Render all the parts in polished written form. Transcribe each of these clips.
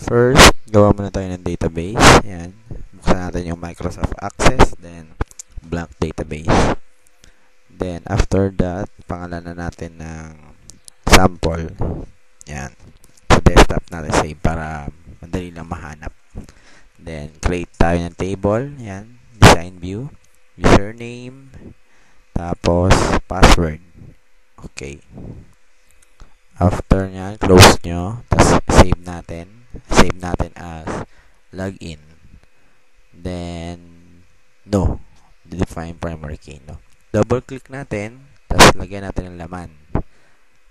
First, gawa muna tayo ng database. Yan. Buksan natin yung Microsoft Access, then blank database. Then, after that, pangalanan natin ng sample. Yan. Sa desktop natin save para madali lang mahanap. Then, create tayo ng table. Yan. Design view. Username. Tapos, password. Okay. After nyan, close nyo. Tapos, save natin. Save natin as login. Then, no. Define primary key, no. Double click natin. Tapos, lagyan natin ng laman.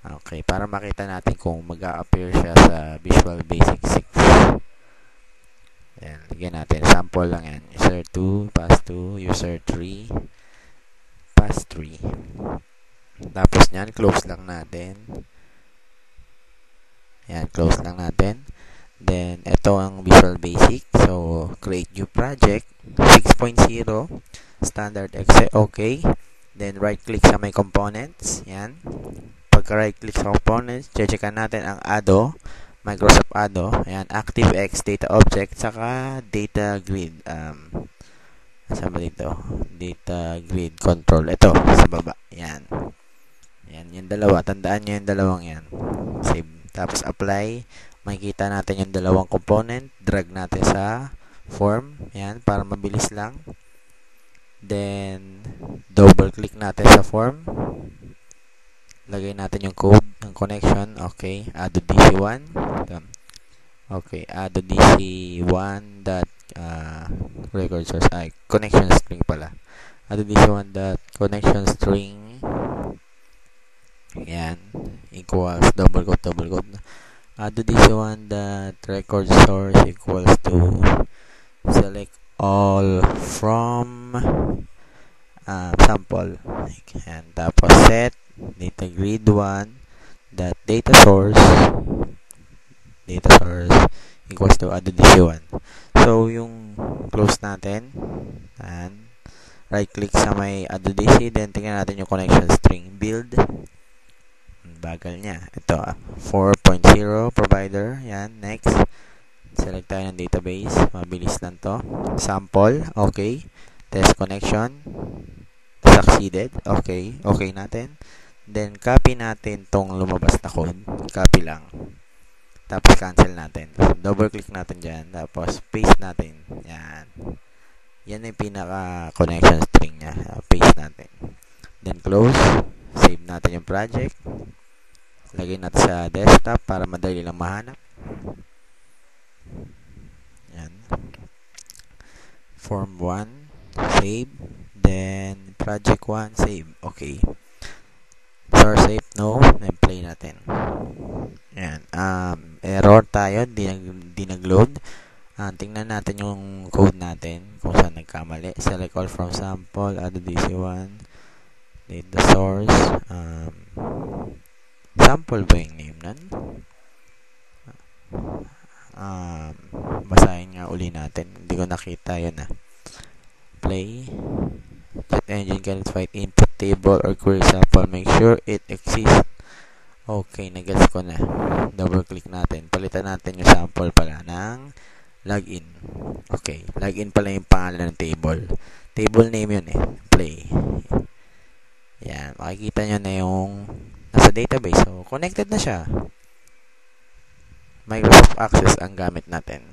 Okay. Para makita natin kung mag-a-appear siya sa Visual Basic 6. Yan. Lagyan natin. Sample lang yan. User 2, pass 2, user 3, pass 3. Tapos nyan, close lang natin. Yan, close lang natin. Then, ito ang Visual Basic. So, create new project. 6.0. Standard Excel. Okay. Then, right-click sa may components. Yan. Pagka right-click sa components, checkan natin ang ADO. Microsoft ADO. Ayan, ActiveX Data Object. Saka, Data Grid. Saan ba dito? Data Grid Control. Ito, sa baba. Yan. Yan, yung dalawa. Tandaan nyo yung dalawang yan. Save. Tapos, apply. Makikita natin yung dalawang component. Drag natin sa form. Yan, para mabilis lang. Then, double-click natin sa form. Lagay natin yung code ng connection. Okay, ADO DC1. Okay, ADO DC1 dot record source. Ay, connection string pala. ADO DC1 dot connection string. Yan, equals double quote. ADO DC1 dot record source equals to select all from sample. Yan, tapos set data grid 1 dot data source equals to ADO DC1. So, yung close natin, and right click sa may ADO DC, then tingnan natin yung connection string build. Bagal niya. Ito, 4.0 provider. Yan, next. Select tayo ng database. Mabilis lang to. Sample. Okay. Test connection. Succeeded. Okay. Okay natin. Then, copy natin tong lumabas na code. Copy lang. Tapos, cancel natin. Double click natin dyan. Tapos, paste natin. Yan. Yan yung pinaka-connection string niya. Paste natin. Then, close. Save natin yung project. Lagay natin sa desktop para madali lang mahanap. Yan. Form 1. Save. Then, project 1. Save. Okay. Source safe, no. Then, play natin. Yan. Error tayo. Di nag-load. Tingnan natin yung code natin kung saan nagkamali. Select all from sample. ADO DC1. Data source. Sample ba yung name nun? Basahin nga uli natin. Hindi ko nakita yun Play. Jet engine cannot find input table or query sample. Make sure it exists. Okay, nag-gets ko na. Double click natin. Palitan natin yung sample pala ng login. Okay, login pala yung pangalan ng table. Table name yun Play. Yan, makikita nyo na yung nasa database. So, connected na siya. Microsoft Access ang gamit natin.